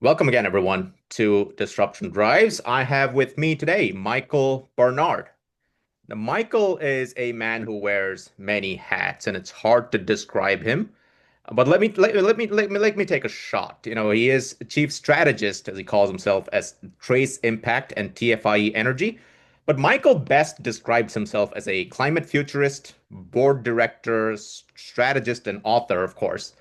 Welcome again, everyone, to Disruption Drives. I have with me today Michael Barnard. Now, Michael is a man who wears many hats, and it's hard to describe him. But let me take a shot. He is chief strategist, as he calls himself, as Trace Impact and TFIE Energy. But Michael best describes himself as a climate futurist, board director, strategist, and author, of course.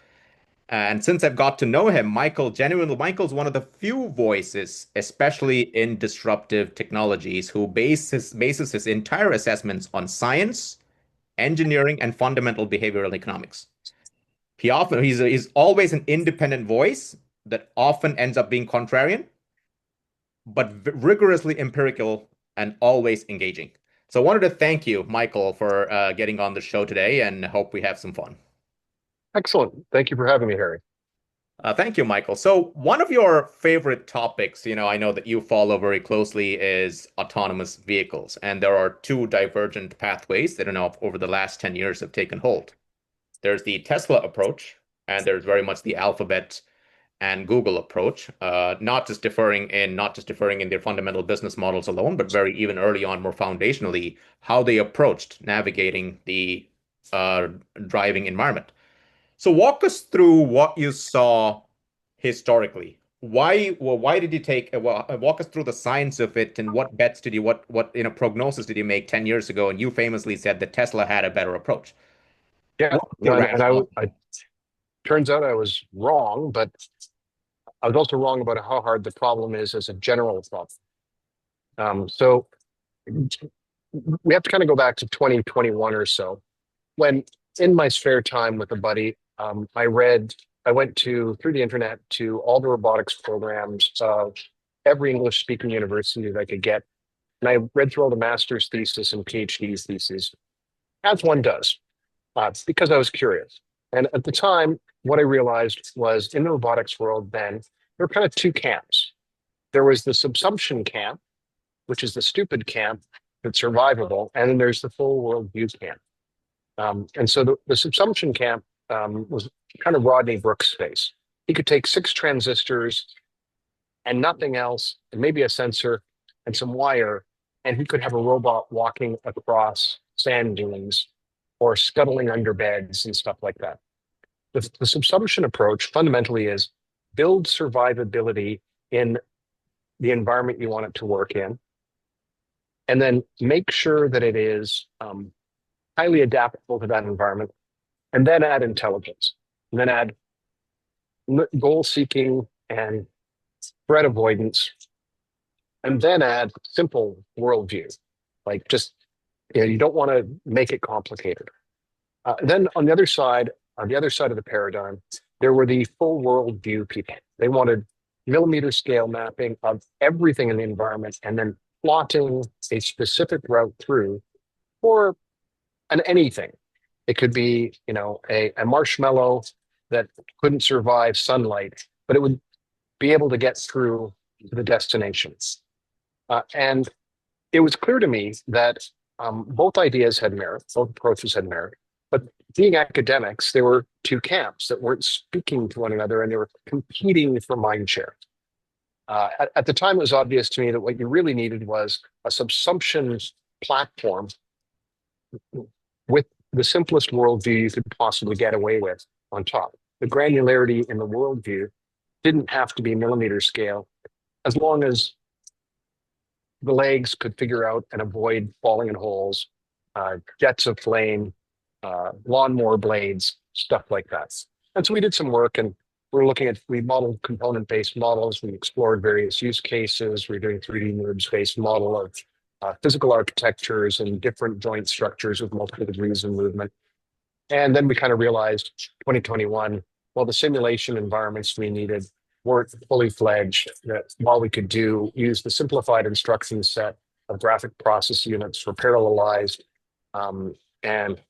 And since I've got to know him, Michael's one of the few voices, especially in disruptive technologies, who bases his entire assessments on science, engineering, and fundamental behavioral economics. He's always an independent voice that often ends up being contrarian, but rigorously empirical and always engaging. So I wanted to thank you, Michael, for getting on the show today, and hope we have some fun. Excellent. Thank you for having me, Harry. Thank you, Michael. So, one of your favorite topics, I know that you follow very closely is autonomous vehicles. And there are two divergent pathways that over the last 10 years have taken hold. There's the Tesla approach, and there's very much the Alphabet and Google approach, not just differing in their fundamental business models alone, but very even early on, more foundationally, how they approached navigating the uh, driving environment. So walk us through what you saw historically. Why did you walk us through the science of it and what bets did you, what, prognosis did you make 10 years ago? And you famously said that Tesla had a better approach. Yeah, What was no, your and rationale? I turns out I was wrong, but I was also wrong about how hard the problem is as a general problem. So we have to kind of go back to 2021 or so, when in my spare time with a buddy, I went through the internet to all the robotics programs of every English speaking university that I could get. And I read through all the master's thesis and PhD's theses, as one does. Because I was curious. And at the time, what I realized was in the robotics world, then there were kind of two camps. There was the subsumption camp, which is the stupid camp that's survivable, and then there's the full world view camp. And so the subsumption camp was kind of Rodney Brooks' space. He could take six transistors and nothing else, and maybe a sensor and some wire, and he could have a robot walking across sand dunes or scuttling under beds and stuff like that. The subsumption approach fundamentally is build survivability in the environment you want it to work in, and then make sure that it is highly adaptable to that environment, and then add intelligence, and then add goal seeking and threat avoidance, and then add simple worldview. Like just, you don't want to make it complicated. Then on the other side of the paradigm, there were the full world view people. They wanted millimeter scale mapping of everything in the environment and then plotting a specific route through for anything. It could be, a marshmallow that couldn't survive sunlight, but it would be able to get through to the destinations. And it was clear to me that both ideas had merit, both approaches had merit. But being academics, there were two camps that weren't speaking to one another and they were competing for mind share. At the time, it was obvious to me that what you really needed was a subsumption platform with the simplest worldview you could possibly get away with on top. The granularity in the worldview didn't have to be millimeter scale as long as the legs could figure out and avoid falling in holes, jets of flame, lawnmower blades, stuff like that. And so we did some work and we modeled component-based models. We explored various use cases. We are doing 3D NURBS-based model of physical architectures and different joint structures with multiple degrees of movement. And then we kind of realized 2021, well, the simulation environments we needed weren't fully fledged, that while we could use the simplified instruction set of graphic process units for parallelized and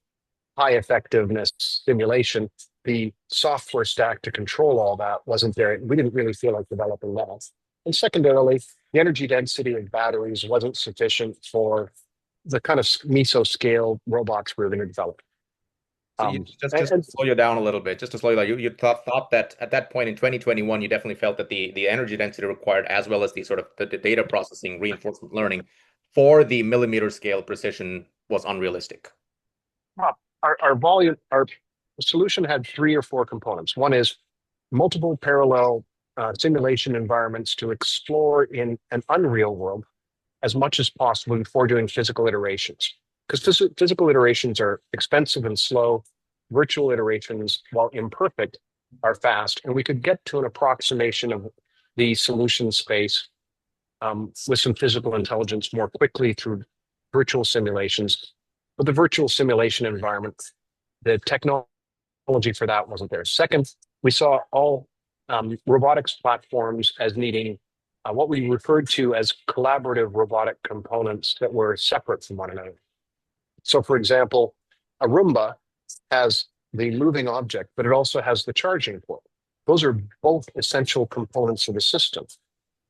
high effectiveness simulation, the software stack to control all that wasn't there. We didn't really feel like developing that. And secondarily, the energy density of batteries wasn't sufficient for the kind of meso scale robots we were going to develop. So you Um, just to and slow you down a little bit, just to slow you down. You thought that at that point in 2021, you definitely felt that the energy density required, as well as the sort of the data processing, reinforcement learning for the millimeter scale precision was unrealistic. our volume, our solution had three or four components. One is multiple parallel simulation environments to explore in an unreal world as much as possible before doing physical iterations. Because physical iterations are expensive and slow. Virtual iterations, while imperfect, are fast. And we could get to an approximation of the solution space with some physical intelligence more quickly through virtual simulations. But the virtual simulation environment, the technology for that wasn't there. Second, we saw all robotics platforms as needing what we referred to as collaborative robotic components that were separate from one another. So, for example, a Roomba has the moving object, but it also has the charging port. Those are both essential components of the system.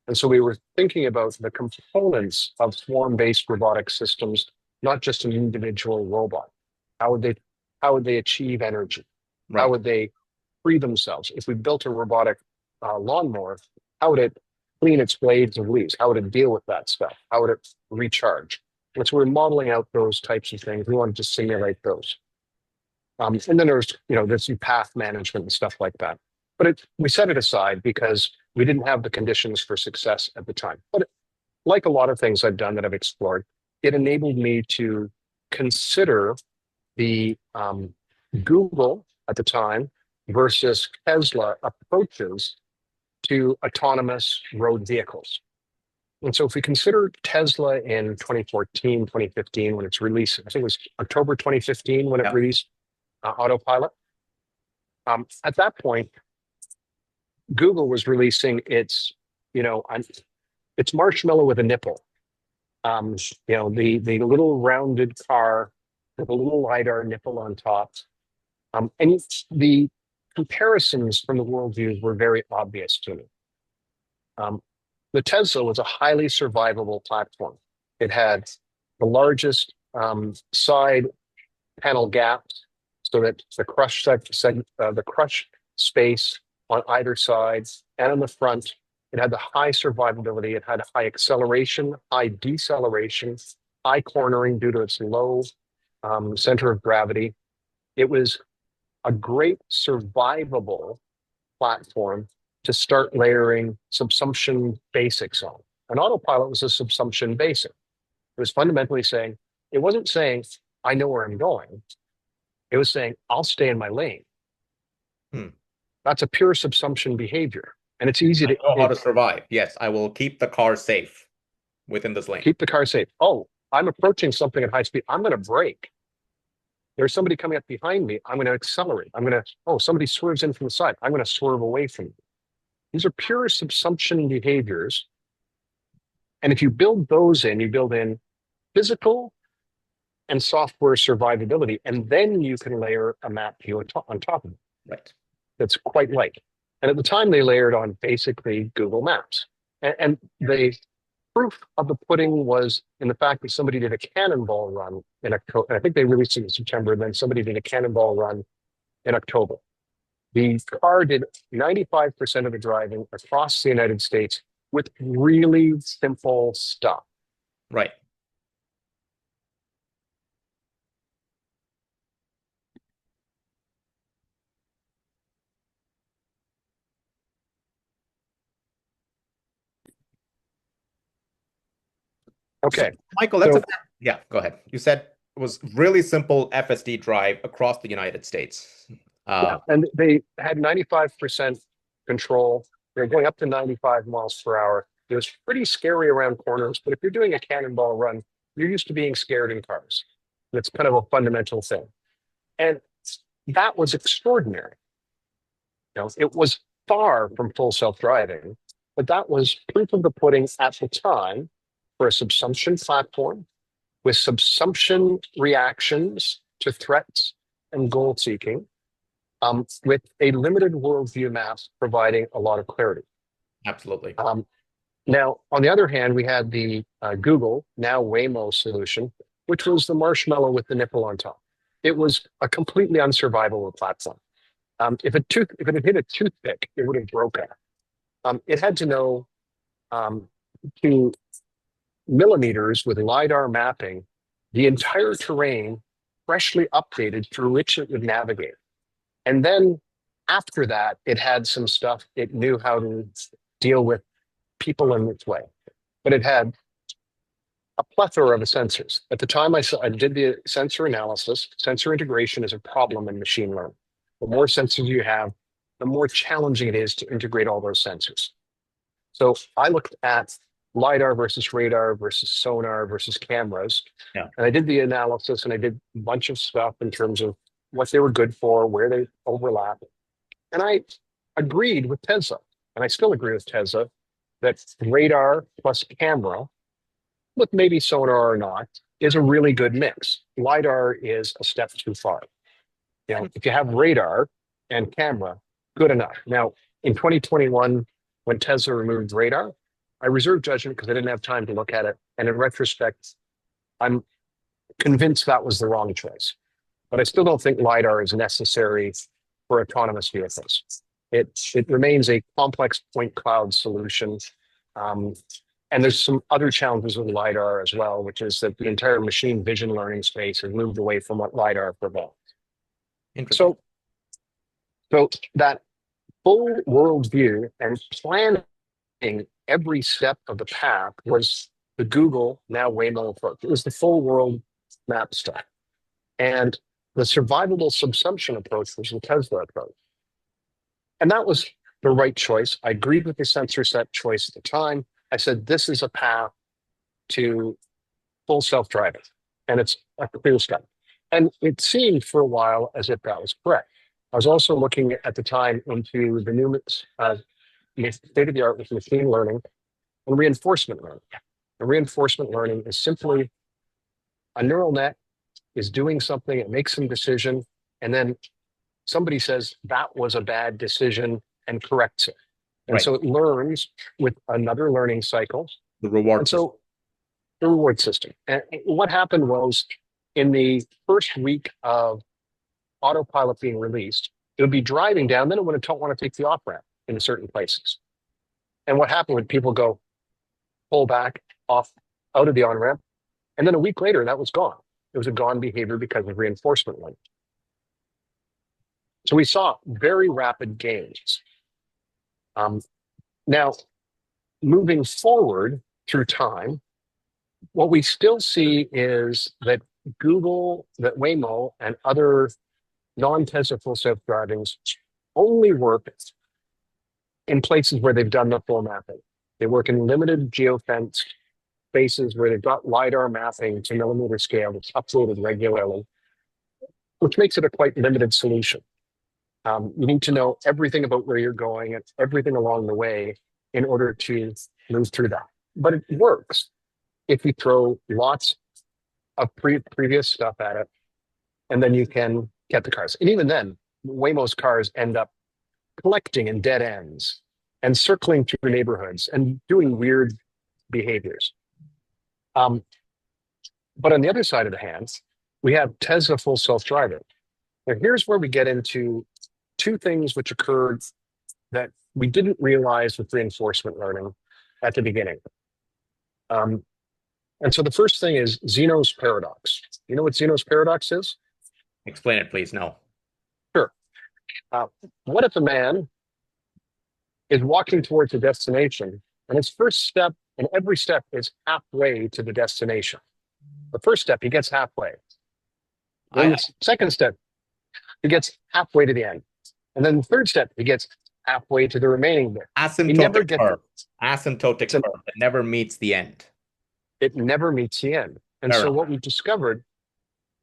And so we were thinking about the components of swarm-based robotic systems, not just an individual robot. How would they, how would they achieve energy? How Right. would they free themselves? If we built a robotic lawnmower, how would it clean its blades of leaves? How would it deal with that stuff? How would it recharge? And so we're modeling out those types of things. We wanted to simulate those. And then there's some path management and stuff like that. But we set it aside because we didn't have the conditions for success at the time. But like a lot of things I've done that I've explored, it enabled me to consider the Google at the time versus Tesla approaches to autonomous road vehicles. And so if we consider Tesla in 2014, 2015, when it's released, I think it was October 2015 when it Yeah. released autopilot. At that point, Google was releasing its marshmallow with a nipple. The little rounded car with a little LiDAR nipple on top. And the comparisons from the worldviews were very obvious to me. The Tesla was a highly survivable platform. It had the largest side panel gaps so that the crush space on either side and on the front, it had the high survivability. It had high acceleration, high deceleration, high cornering due to its low center of gravity. It was a great survivable platform to start layering subsumption basics on. And autopilot was a subsumption basic. It was fundamentally saying, it wasn't saying, I know where I'm going. It was saying, I'll stay in my lane. Hmm. That's a pure subsumption behavior. And it's easy I to know how to survive. Yes, I will keep the car safe within this lane. keep the car safe. Oh, I'm approaching something at high speed. I'm going to brake. There's somebody coming up behind me. I'm going to accelerate. Somebody swerves in from the side. I'm going to swerve away from you. These are pure subsumption behaviors. And if you build those in, you build in physical and software survivability, and then you can layer a map view on top of it. Right. That's quite light. And at the time, they layered on basically Google Maps. And the proof of the pudding was in the fact that somebody did a cannonball run in October. I think they released it in September, and then somebody did a cannonball run in October. The car did 95% of the driving across the United States with really simple stuff. Right. So, Okay, Michael, so yeah, go ahead. You said it was really simple FSD drive across the United States. yeah, and they had 95% control. They're going up to 95 miles per hour. It was pretty scary around corners, but if you're doing a cannonball run, you're used to being scared in cars. That's kind of a fundamental thing. And that was extraordinary. It was far from full self-driving, but that was proof of the pudding at the time for a subsumption platform with subsumption reactions to threats and goal seeking, with a limited worldview map providing a lot of clarity. Absolutely. Now, on the other hand, we had the Google, now Waymo solution, which was the marshmallow with the nipple on top. it was a completely unsurvivable platform. If it had hit a toothpick, it would have broken. It had to know um, to millimeters with LiDAR mapping the entire terrain freshly updated through which it would navigate. And then after that, it had some stuff it knew how to deal with people in its way. But it had a plethora of sensors. At the time I did the sensor analysis, sensor integration is a problem in machine learning. The more sensors you have, the more challenging it is to integrate all those sensors. So I looked at LiDAR versus radar versus sonar versus cameras. Yeah, And I did the analysis and I did a bunch of stuff in terms of what they were good for, where they overlap. And I agreed with Tesla, and I still agree with Tesla, that radar plus camera, with maybe sonar or not, is a really good mix. LiDAR is a step too far. If you have radar and camera, good enough. Now, in 2021, when Tesla removed radar, I reserved judgment because I didn't have time to look at it. And in retrospect, I'm convinced that was the wrong choice. But I still don't think LiDAR is necessary for autonomous vehicles. It remains a complex point cloud solution. Um, and there's some other challenges with LiDAR as well, which is that the entire machine vision learning space has moved away from what LiDAR provides. interesting. So, so that full world view and planning every step of the path was the Google, now Waymo approach. It was the full world map stuff. And the survivable subsumption approach was the Tesla approach. And that was the right choice. I agreed with the sensor set choice at the time. I said, this is a path to full self-driving. And it's a clear step. And it seemed for a while as if that was correct. I was also looking at the time into the new state of the art with machine learning and reinforcement learning. And reinforcement learning is simply a neural net is doing something, it makes some decision, and then somebody says that was a bad decision and corrects it. And Right. so it learns with another learning cycle. The And reward system. so the reward system. And what happened was in the first week of autopilot being released, it would be driving down, then it would want to take the off ramp in certain places. And what happened would people go pull back off out of the on ramp, and then a week later that was gone. It was a gone behavior because of reinforcement learning. So we saw very rapid gains. Now, moving forward through time, what we still see is that Google, that Waymo, and other non-Tesla full self-drivings only work in places where they've done the full mapping. They work in limited geofence spaces where they've got LiDAR mapping to millimeter scale that's uploaded regularly, which makes it a quite limited solution. You need to know everything about where you're going and everything along the way in order to move through that. But it works if you throw lots of previous stuff at it, and then you can get the cars. And even then, Waymo's cars end up collecting in dead ends and circling through neighborhoods and doing weird behaviors. But on the other side of the hands, we have Tesla full self-driving. Now, here's where we get into two things which occurred that we didn't realize with reinforcement learning at the beginning. And so the first thing is Zeno's paradox. You know what Zeno's paradox is? Explain it, please. No. Sure. What if a man is walking towards a destination and his first step and every step is halfway to the destination? The first step, he gets halfway. Then the second step, he gets halfway to the end. And then the third step, he gets halfway to the remaining bit. He never Asymptotic gets curve. Asymptotic curve. It never meets the end. It never meets the end. And Fair so enough. what we've discovered,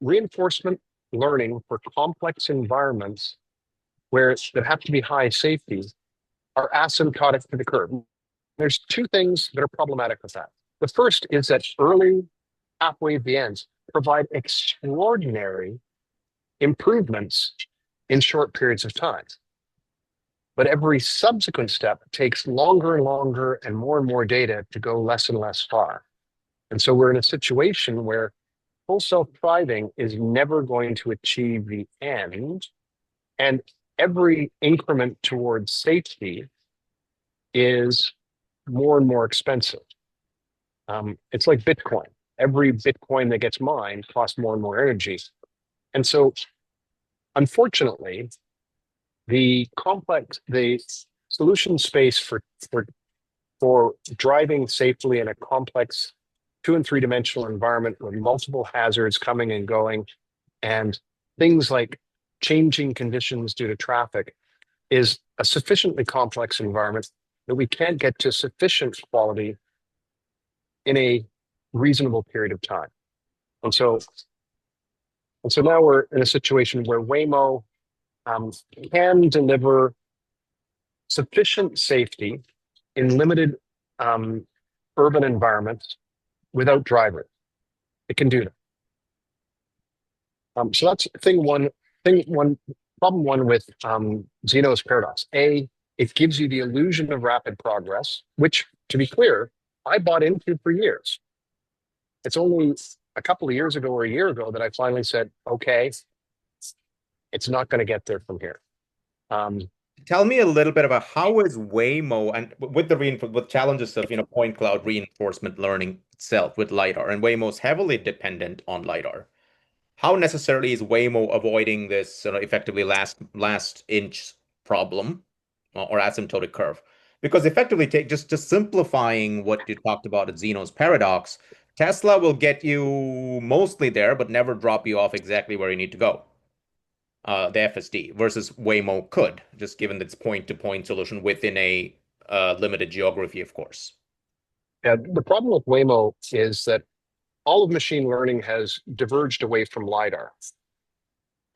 reinforcement learning for complex environments that have to be high safety are asymptotic to the curve. There's two things that are problematic with that. The first is that early halfway to the ends provide extraordinary improvements in short periods of time. But every subsequent step takes longer and longer and more data to go less and less far. And so we're in a situation where full self-driving is never going to achieve the end. And every increment towards safety is more and more expensive. It's like Bitcoin. Every Bitcoin that gets mined costs more and more energy. And so, unfortunately, the solution space for driving safely in a complex 2 and 3 dimensional environment with multiple hazards coming and going, and things like changing conditions due to traffic is a sufficiently complex environment that we can't get to sufficient quality in a reasonable period of time. And so, and so now we're in a situation where Waymo um, can deliver sufficient safety in limited um, urban environments without drivers. It can do that. So that's thing one. Problem one with Zeno's paradox. A, it gives you the illusion of rapid progress, which, to be clear, I bought into for years. It's only a couple of years ago or a year ago that I finally said, okay, it's not going to get there from here. Tell me a little bit about how is Waymo and with the with challenges of point cloud reinforcement learning itself with LiDAR, and Waymo's heavily dependent on LiDAR. How necessarily is Waymo avoiding this sort of effectively last inch problem or asymptotic curve? Because effectively, take just simplifying what you talked about at Zeno's paradox, Tesla will get you mostly there, but never drop you off exactly where you need to go. The FSD versus Waymo could, just given its point-to-point solution within a limited geography, of course. Yeah, the problem with Waymo is that all of machine learning has diverged away from LiDAR.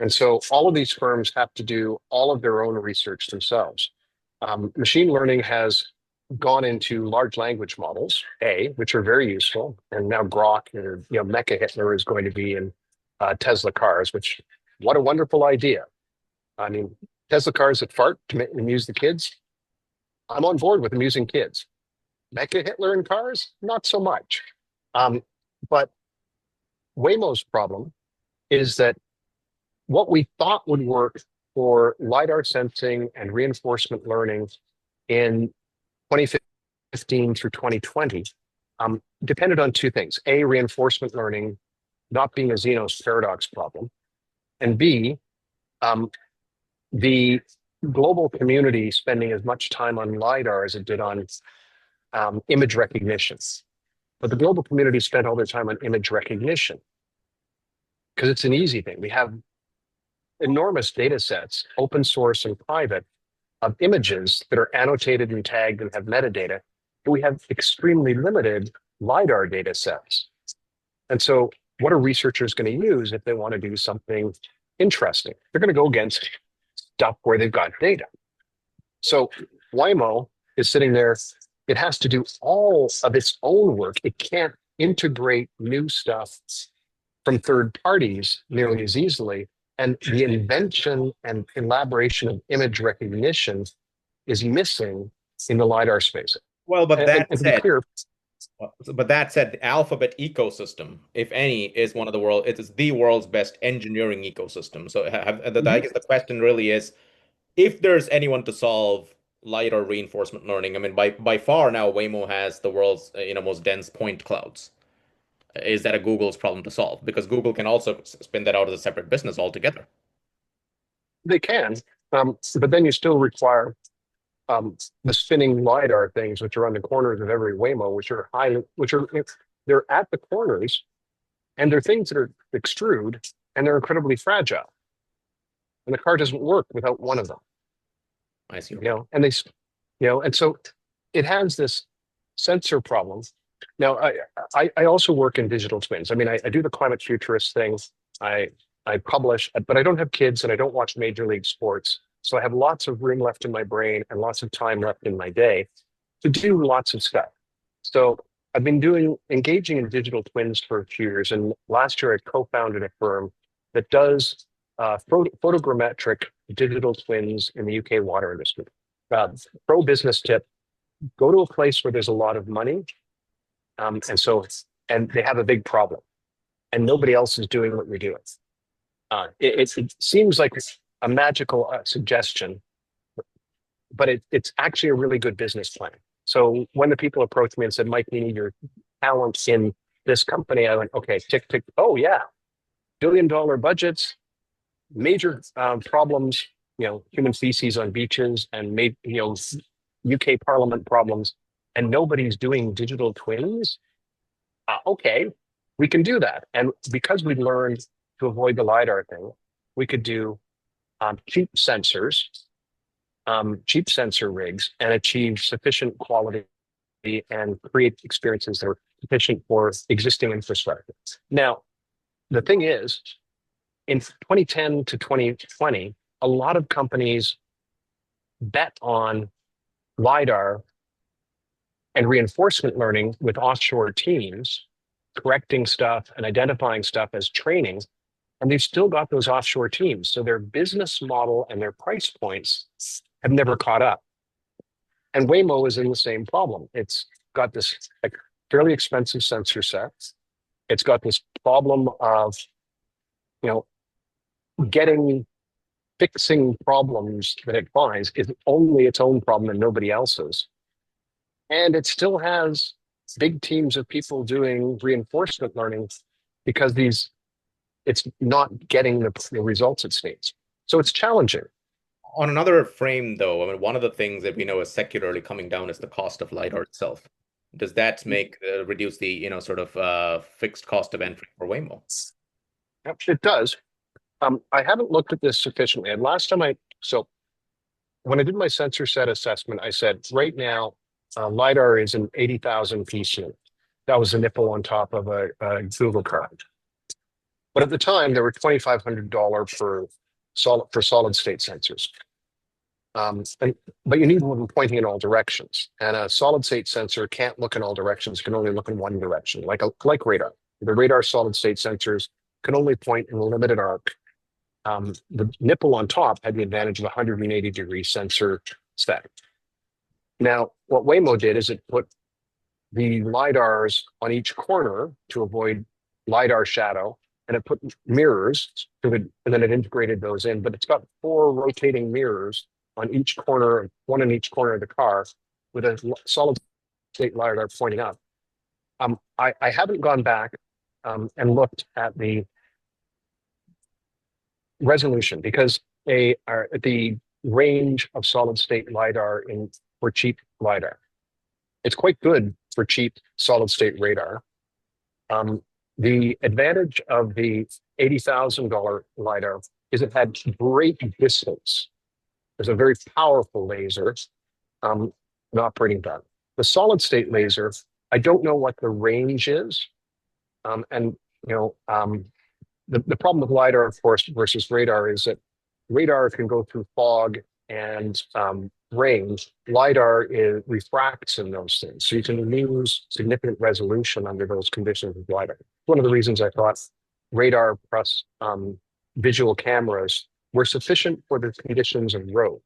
And so all of these firms have to do all of their own research themselves. Machine learning has gone into large language models, which are very useful, and now Grok or Mecha Hitler is going to be in Tesla cars, which what a wonderful idea. I mean, Tesla cars that fart to amuse the kids. I'm on board with amusing kids. Mecha Hitler in cars, not so much. But Waymo's problem is that what we thought would work for LiDAR sensing and reinforcement learning in 2015 through 2020 depended on two things. A, reinforcement learning not being a Zeno's paradox problem, and B, the global community spending as much time on LiDAR as it did on image recognition. But the global community spent all their time on image recognition because it's an easy thing. We have enormous data sets, open source and private, of images that are annotated and tagged and have metadata, but we have extremely limited LiDAR data sets. And so what are researchers going to use if they want to do something interesting? They're going to go against stuff where they've got data. So Waymo is sitting there. It has to do all of its own work. It can't integrate new stuff from third parties nearly as easily. And the invention and elaboration of image recognition is missing in the LiDAR space. Well, but that And to be said, clear, the Alphabet ecosystem, if any, is one of the world. It is the world's best engineering ecosystem. So, I guess the question really is, if there's anyone to solve LiDAR reinforcement learning, I mean, by far now, Waymo has the world's most dense point clouds. Is that a Google's problem to solve? Because Google can also spin that out as a separate business altogether. they can, but then you still require the spinning LiDAR things, which are on the corners of every Waymo, they're at the corners, and they're things that are extrude, and they're incredibly fragile. And the car doesn't work without one of them. I see. And and so it has this sensor problem. Now, I also work in digital twins. I mean, I do the climate futurist things. I publish, but I don't have kids and I don't watch major league sports. So I have lots of room left in my brain and lots of time left in my day to do lots of stuff. So I've been engaging in digital twins for a few years. And last year I co-founded a firm that does photogrammetric digital twins in the UK water industry. Pro business tip, go to a place where there's a lot of money. And they have a big problem. and nobody else is doing what you're doing. It seems like a magical suggestion, but it's actually a really good business plan. So when the people approached me and said, Mike, we need your talents in this company, I went, okay, tick, tick. Oh, yeah. $1 billion budgets, major problems, human feces on beaches and UK Parliament problems, and nobody's doing digital twins. Okay, we can do that. And because we learned to avoid the LiDAR thing, we could do cheap sensors, cheap sensor rigs, and achieve sufficient quality and create experiences that are sufficient for existing infrastructure. Now, the thing is, in 2010 to 2020, a lot of companies bet on LiDAR and reinforcement learning with offshore teams, correcting stuff and identifying stuff as training. And they've still got those offshore teams. So their business model and their price points have never caught up. And Waymo is in the same problem. It's got this like fairly expensive sensor set. It's got this problem of, you know, fixing problems that it finds is only its own problem and nobody else's. And it still has big teams of people doing reinforcement learning because it's not getting the results it needs. So it's challenging. On another frame, though, I mean, one of the things that we know is secularly coming down is the cost of LiDAR itself. Does that make reduce the sort of fixed cost of entry for Waymo? Yep, it does. I haven't looked at this sufficiently. And last time so when I did my sensor set assessment, I said, right now, LiDAR is an 80,000 piece unit. That was a nipple on top of a Google card. But at the time, there were $2,500 for solid state sensors. But you need one pointing in all directions. And a solid state sensor can't look in all directions, can only look in one direction, like radar. The radar solid state sensors can only point in a limited arc. The nipple on top had the advantage of a 180-degree sensor set. Now, what Waymo did is it put the LiDARs on each corner to avoid LiDAR shadow, and it put mirrors, and then it integrated those in. But it's got 4 rotating mirrors on each corner, one in each corner of the car, with a solid state LiDAR pointing up. I haven't gone back and looked at the resolution because the range of solid state LiDAR for cheap LiDAR. It's quite good for cheap solid state radar. The advantage of the $80,000 LiDAR is it had great distance. There's a very powerful laser, an operating button. The solid state laser, I don't know what the range is. The problem with LiDAR, of course, versus radar is that radar can go through fog and rain. LiDAR refracts in those things. So you can lose significant resolution under those conditions with LiDAR. One of the reasons I thought radar plus visual cameras were sufficient for the conditions of road.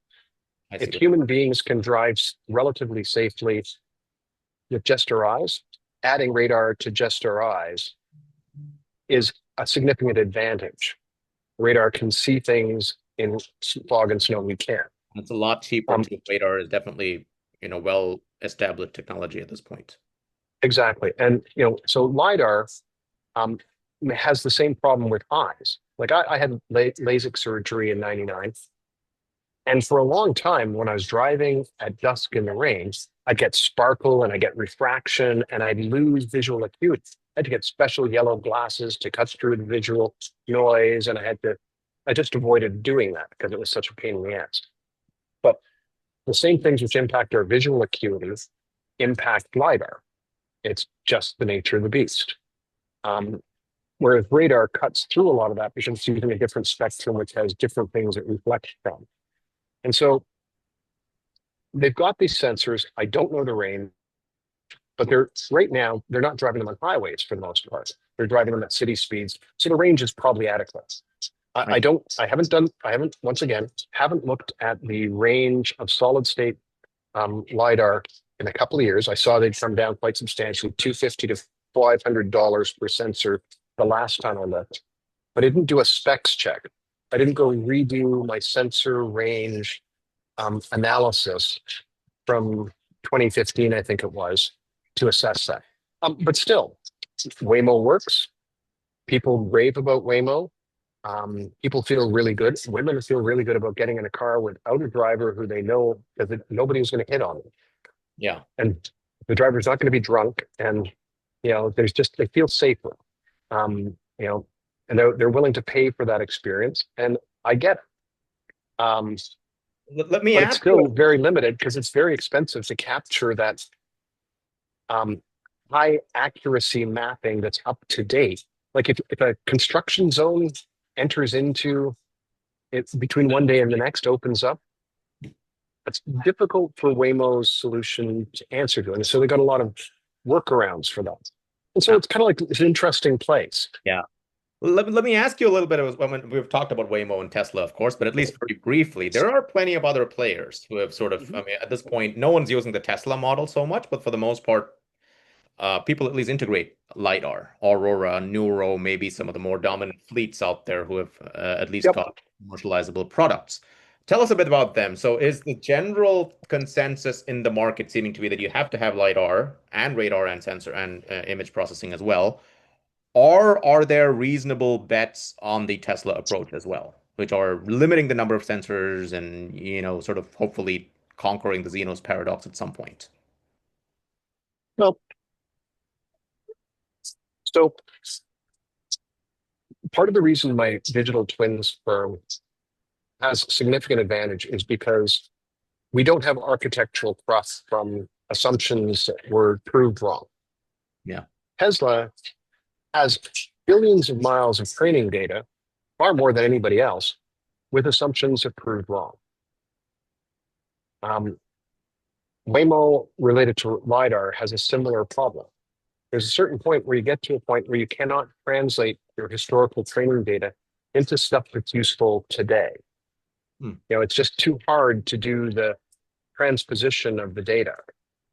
If human beings can drive relatively safely with just our eyes, adding radar to just our eyes is a significant advantage. Radar can see things in fog and snow we can't. It's a lot cheaper. Radar is definitely, well-established technology at this point. Exactly. And, so LiDAR has the same problem with eyes. Like I had LASIK surgery in 99. And for a long time, when I was driving at dusk in the rain, I'd get sparkle and I get refraction and I'd lose visual acuity. I had to get special yellow glasses to cut through the visual noise. And I just avoided doing that because it was such a pain in the ass. But the same things which impact our visual acuity impact LiDAR. It's just the nature of the beast. Whereas radar cuts through a lot of that because it's using a different spectrum, which has different things it reflects from. And so they've got these sensors. I don't know the range, but right now, they're not driving them on highways for the most part. They're driving them at city speeds. So the range is probably adequate. I haven't looked at the range of solid state LiDAR in a couple of years. I saw they'd come down quite substantially, $250 to $500 per sensor the last time I looked, but I didn't do a specs check. I didn't go redo my sensor range analysis from 2015, I think it was, to assess that. But still, Waymo works. People rave about Waymo. People feel really good. Women feel really good about getting in a car without a driver who they know that nobody's going to hit on them. Yeah. And the driver's not going to be drunk. And, there's just, they feel safer. Um, you know, and they're willing to pay for that experience. And I get it. Let me But it's ask you. still very limited because it's very expensive to capture that um, high accuracy mapping that's up to date. Like if a construction zone enters into it between one day and the next opens up, it's difficult for Waymo's solution to answer to. And so they got a lot of workarounds for that. And so uh, it's kind of like it's an interesting place. Yeah. Let me ask you a little bit of when we've talked about Waymo and Tesla, of course, but at least very briefly, there are plenty of other players who have sort of, I Mhm. mean, at this point, no one's using the Tesla model so much, but for the most part, people at least integrate LiDAR, Aurora, Neuro, maybe some of the more dominant fleets out there who have at least Yep. got commercializable products. Tell us a bit about them. So, is the general consensus in the market seeming to be that you have to have LiDAR and radar and sensor and image processing as well? Or are there reasonable bets on the Tesla approach as well, which are limiting the number of sensors and, sort of hopefully conquering the Zeno's paradox at some point? Well, so part of the reason my digital twins firm has significant advantage is because we don't have architectural trust from assumptions that were proved wrong. Yeah. Tesla has billions of miles of training data, far more than anybody else, with assumptions that proved wrong. Um, Waymo related to LiDAR has a similar problem. There's a certain point where you get to a point where you cannot translate your historical training data into stuff that's useful today. Hmm. It's just too hard to do the transposition of the data.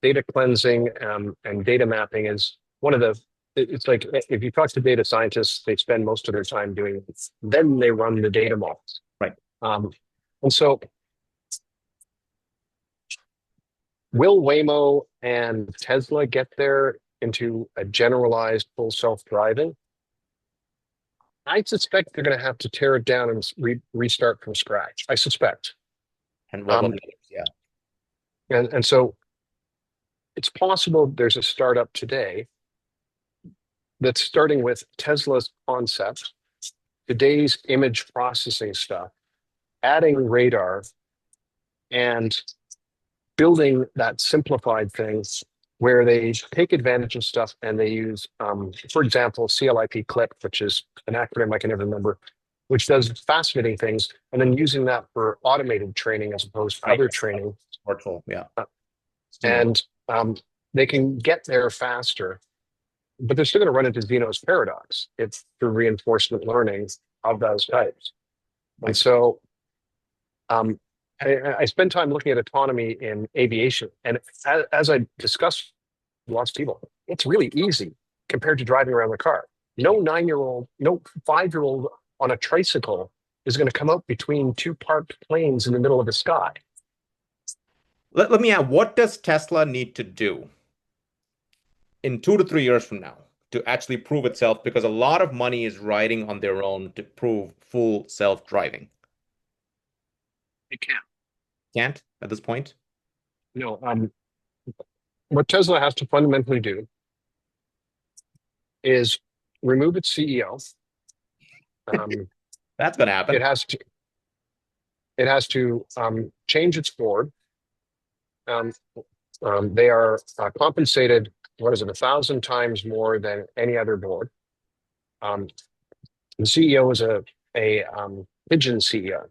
Data cleansing and data mapping is one of the, it's like if you talk to data scientists, they spend most of their time doing it. Then they run the data models. Right. Um, and so will Waymo and Tesla get there into a generalized full self-driving? I suspect they're going to have to tear it down and restart from scratch. I suspect. And what Um, about the others? Yeah. and so it's possible there's a startup today that's starting with Tesla's concept, today's image processing stuff, adding radar and building that simplified thing where they take advantage of stuff and they use, for example, CLIP clip, which is an acronym I can never remember, which does fascinating things, and then using that for automated training as opposed to Right. other training. Virtual. Yeah. Uh, Stimulate. and they can get there faster, but they're still going to run into Zeno's paradox. It's through reinforcement learning of those types. And Right. so um, I spend time looking at autonomy in aviation. And as I discussed with lots of people, it's really easy compared to driving around the car. No 9-year-old, no 5-year-old on a tricycle is going to come out between two parked planes in the middle of the sky. Let me ask, what does Tesla need to do in 2 to 3 years from now to actually prove itself? Because a lot of money is riding on their own to prove full self-driving. It can't. Can't at this point. No, what Tesla has to fundamentally do is remove its CEO. Um, That's going to it happen. has to it has to change its board. Um, they are compensated, what is it, 1,000 times more than any other board. Um, the CEO is a pigeon CEO.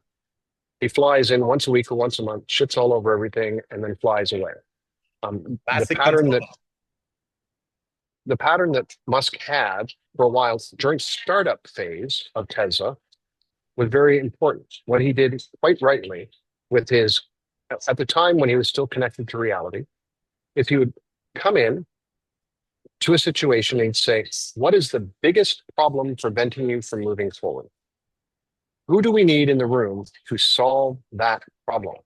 He flies in once a week or once a month, shits all over everything, and then flies away. Um, the Classic pattern that consultant. the pattern that Musk had for a while during startup phase of Tesla was very important. What he did quite rightly with his, at the time when he was still connected to reality, is he would come in, to a situation and say, what is the biggest problem preventing you from moving forward? Who do we need in the room to solve that problem?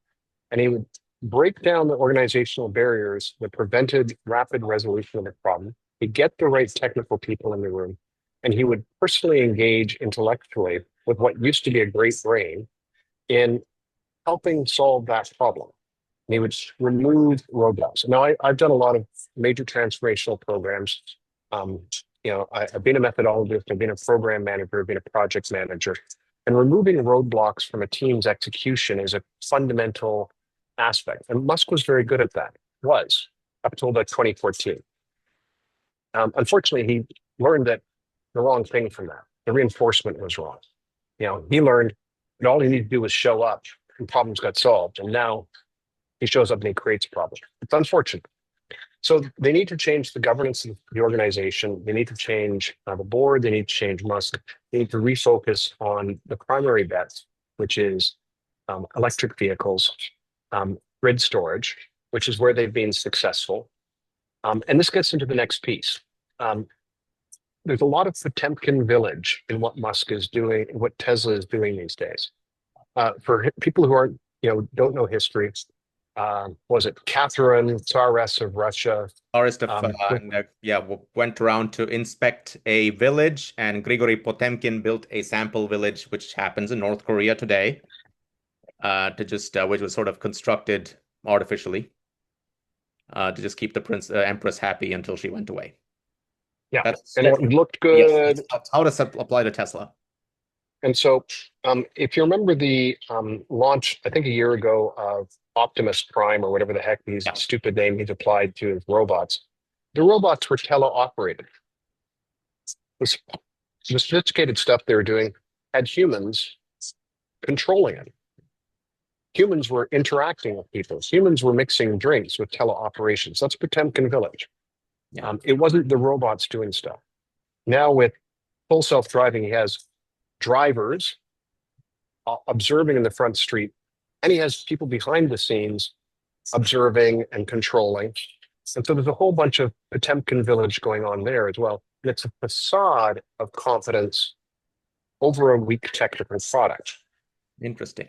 And he would break down the organizational barriers that prevented rapid resolution of the problem. He'd get the right technical people in the room, and he would personally engage intellectually with what used to be a great brain in helping solve that problem. And he would remove roadblocks. Now, I've done a lot of major transformational programs. Um, I've been a methodologist, I've been a program manager, I've been a project manager, and removing roadblocks from a team's execution is a fundamental aspect. And Musk was very good at that, was up until about 2014. Unfortunately, he learned that the wrong thing from that. The reinforcement was wrong. He learned that all he needed to do was show up and problems got solved. And now he shows up and he creates problems. It's unfortunate. So they need to change the governance of the organization. They need to change the board. They need to change Musk. They need to refocus on the primary bets, which is electric vehicles, grid storage, which is where they've been successful. And this gets into the next piece. There's a lot of Potemkin village in what Musk is doing, what Tesla is doing these days. For people who aren't, don't know history, was it Catherine, Tsaress of Russia? Forest of With went around to inspect a village, and Grigory Potemkin built a sample village, which happens in North Korea today, to just which was sort of constructed artificially, to just keep the empress happy until she went away. Yeah, That's and it sort of, looked yes, good. how does that apply to Tesla? And so, if you remember the launch, I think a year ago, of Optimus Prime or whatever the heck these Yeah, stupid name he's applied to his robots, the robots were teleoperated. The sophisticated stuff they were doing had humans controlling it. Humans were interacting with people. Humans were mixing drinks with teleoperations. That's Potemkin Village. yeah. It wasn't the robots doing stuff. Now with full self-driving, he has drivers observing in the front street, and he has people behind the scenes observing and controlling. And so there's a whole bunch of Potemkin Village going on there as well. And it's a facade of confidence over a weak technical product. Interesting.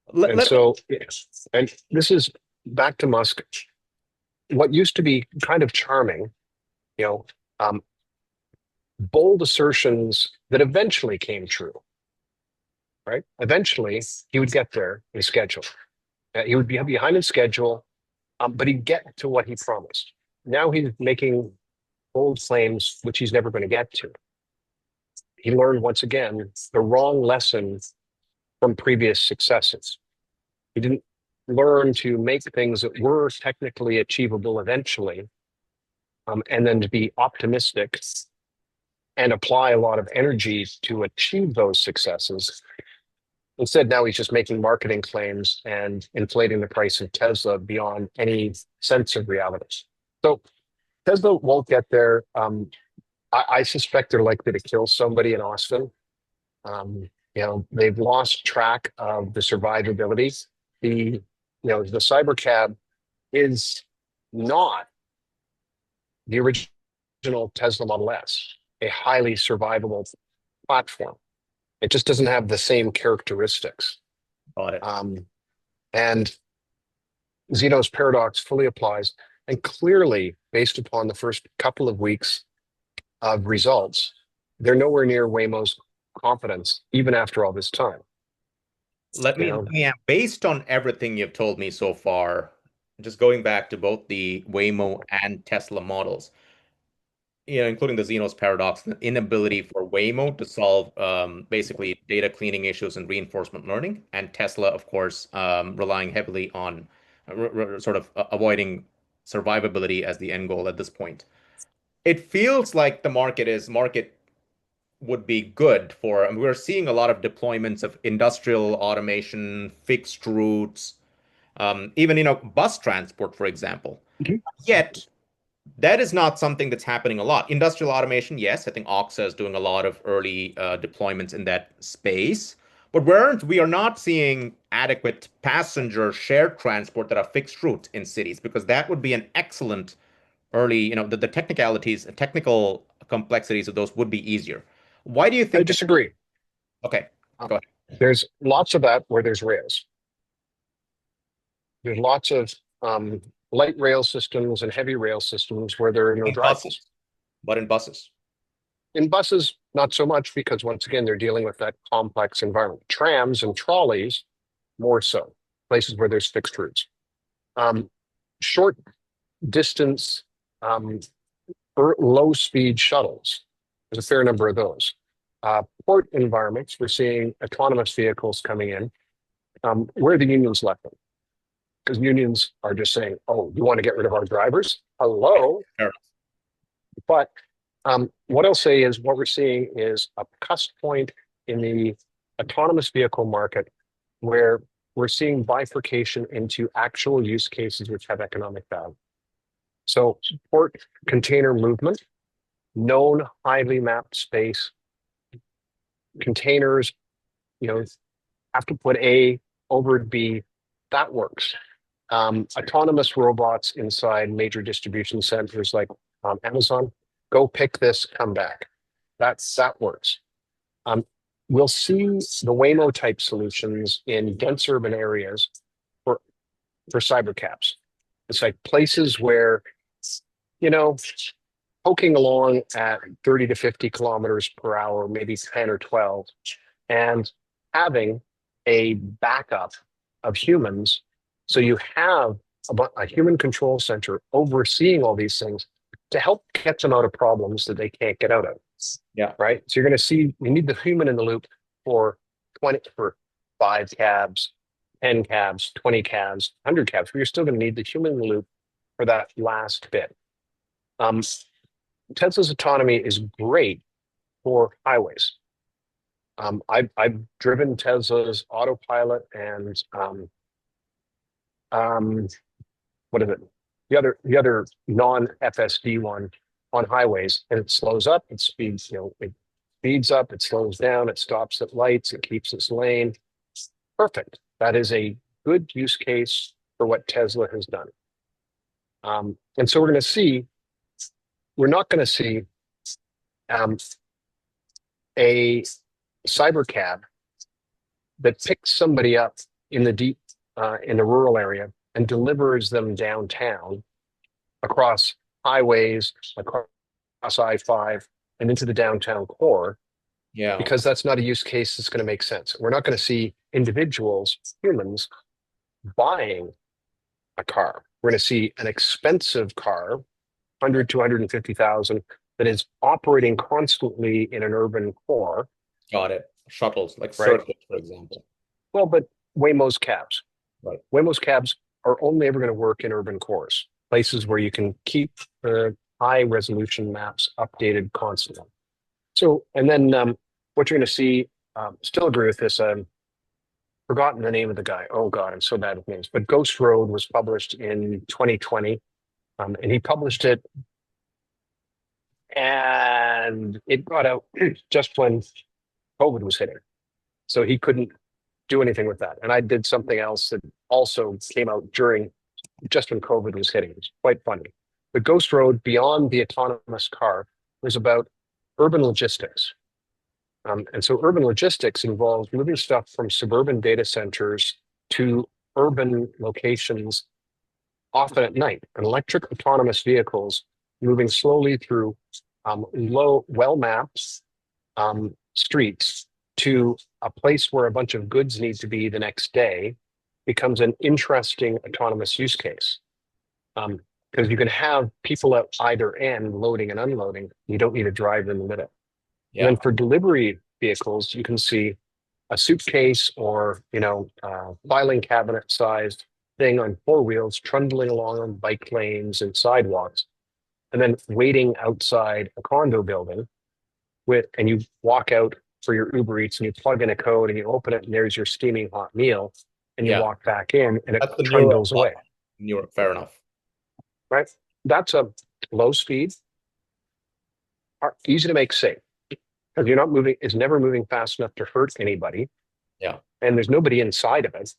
And Let me, so, yes, and this is back to Musk. What used to be kind of charming, you know, um, bold assertions that eventually came true, right? Eventually, he would get there in schedule. He would be behind his schedule, but he'd get to what he promised. Now he's making bold claims which he's never going to get to. He learned once again the wrong lesson from previous successes. He didn't learn to make things that were technically achievable eventually, and then to be optimistic and apply a lot of energy to achieve those successes. Instead, now he's just making marketing claims and inflating the price of Tesla beyond any sense of reality. So Tesla won't get there. I suspect they're likely to kill somebody in Austin. They've lost track of the survivability. The Cybercab is not the original Tesla Model S, a highly survivable platform. It just doesn't have the same characteristics. got it. And Zeno's paradox fully applies. And clearly, based upon the first couple of weeks of results, they're nowhere near Waymo's confidence, even after all this time. Based on everything you've told me so far, just going back to both the Waymo and Tesla models, including the Zeno's paradox, the inability for Waymo to solve basically data cleaning issues and reinforcement learning, and Tesla, of course, relying heavily on sort of avoiding survivability as the end goal at this point. It feels like the market would be good for, and we're seeing a lot of deployments of industrial automation, fixed routes, even bus transport, for example. Mhm. Yet that is not something that's happening a lot. Industrial automation, yes, I think Oxa is doing a lot of early deployments in that space, but we are not seeing adequate passenger shared transport that are fixed route in cities, because that would be an excellent early, the technicalities, technical complexities of those would be easier. Why do you I think that? disagree. Okay, Um, go ahead. there's lots of that where there's rails. There's lots of um, light rail systems and heavy rail systems where there are no In buses, drivers. but in buses. In buses, not so much because once again, they're dealing with that complex environment. Trams and trolleys, more so, places where there's fixed routes. Um, Short distance, um, low speed shuttles, there's a fair number of those. Port environments, we're seeing autonomous vehicles coming in. Where the unions left them, because unions are just saying, "Oh, you want to get rid of our drivers? Right. Hello." Fair But what I'll say is what we're seeing is a cusp point in the autonomous vehicle market where we're seeing bifurcation into actual use cases which have economic value. So port container movement, known highly mapped space, containers, you know, have to put A over B, that works. Autonomous robots inside major distribution centers like Amazon, go pick this, come back. That works. Um, we'll see the Waymo type solutions in dense urban areas for cyber cabs. It's like places where, you know, poking along at 30 to 50 kilometers per hour, maybe 10 or 12, and having a backup of humans. So you have a human control center overseeing all these things to help get them out of problems that they can't get out of. Yeah, Right. So you're going to see you need the human in the loop for 20 for 5 cabs, 10 cabs, 20 cabs, 100 cabs, but you're still going to need the human in the loop for that last bit. Um, Tesla's autonomy is great for highways. I've driven Tesla's autopilot and um, what is it? The other non-FSD one on highways, and it slows up, it speeds, it speeds up, it slows down, it stops at lights, it keeps its lane. Perfect. That is a good use case for what Tesla has done. And so we're not going to see um, a cyber cab that picks somebody up in the rural area and delivers them downtown across highways, across I-5 and into the downtown core, yeah, because that's not a use case that's going to make sense. We're not going to see individuals, humans, buying a car. We're going to see an expensive car, 100 to 150,000, that is operating constantly in an urban core, got it. Shuttles, like right? circuit, for example. Well, but Waymo's cabs. Right. Waymo's cabs are only ever going to work in urban cores, places where you can keep the high resolution maps updated constantly. So, and then what you're going to see, still agree with this. Forgotten the name of the guy. Oh God, I'm so bad with names. But Ghost Road was published in 2020, and he published it, and it got out just when COVID was hitting, so he couldn't do anything with that. And I did something else that also came out during just when COVID was hitting. It's quite funny. The Ghost Road Beyond the Autonomous Car was about urban logistics. And so urban logistics involves moving stuff from suburban data centers to urban locations, often at night. And electric autonomous vehicles moving slowly through well mapped streets to a place where a bunch of goods need to be the next day becomes an interesting autonomous use case. Because you can have people at either end loading and unloading. You don't need to drive in the middle. And then Yeah, for delivery vehicles, you can see a suitcase or filing cabinet sized thing on 4 wheels trundling along on bike lanes and sidewalks, and then waiting outside a condo building and you walk out for your Uber Eats and you plug in a code and you open it and there's your steaming hot meal and you yeah. walk back in and it That's the Newark trundles away, model. Newark, fair enough. right? That's a low speed, easy to make safe. Because you're not moving, it's never moving fast enough to hurt anybody, Yeah. and there's nobody inside of it.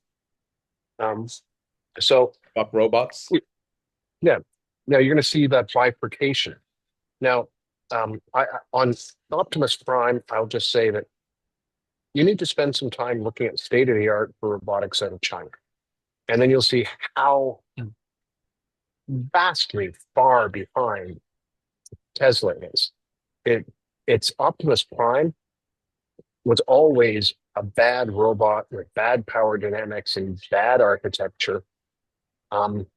Um, so Fuck robots. yeah, Now you're going to see that bifurcation. Now, on Optimus Prime, I'll just say that you need to spend some time looking at state of the art for robotics out of China. And then you'll see how vastly far behind Tesla is. It, it's Optimus Prime was always a bad robot with bad power dynamics and bad architecture. Um,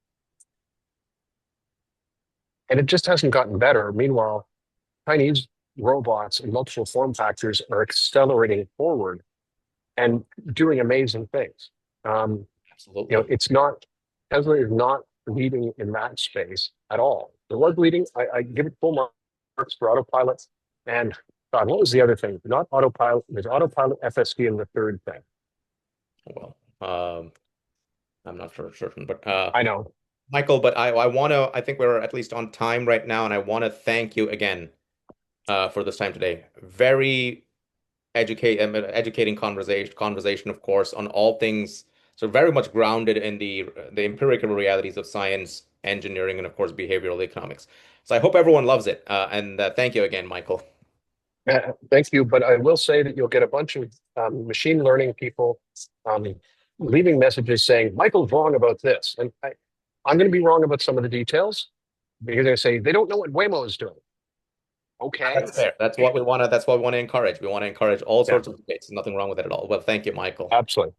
and it just hasn't gotten better. Meanwhile, Chinese robots in multiple form factors are accelerating forward and doing amazing things. Um, Absolutely. it's not, Tesla is not leading in that space at all. It was leading. I give it full marks for autopilot. And God, what was the other thing? Not autopilot. There's autopilot, FSD, and the third thing. Well, I'm not sure certain, but I know. Michael, but I want to, I think we're at least on time right now, and I want to thank you again for this time today. Very educating conversation, of course, on all things. So very much grounded in the empirical realities of science, engineering, and of course behavioral economics. So I hope everyone loves it. And thank you again, Michael. Thank you. But I will say that you'll get a bunch of machine learning people um, leaving messages saying, Michael's wrong about this. And I'm going to be wrong about some of the details because they're going to say they don't know what Waymo is doing. Okay. That's fair. That's what we want to. That's what we want to encourage. We want to encourage all Yeah, sorts of debates. Nothing wrong with it at all. Well, thank you, Michael. absolutely.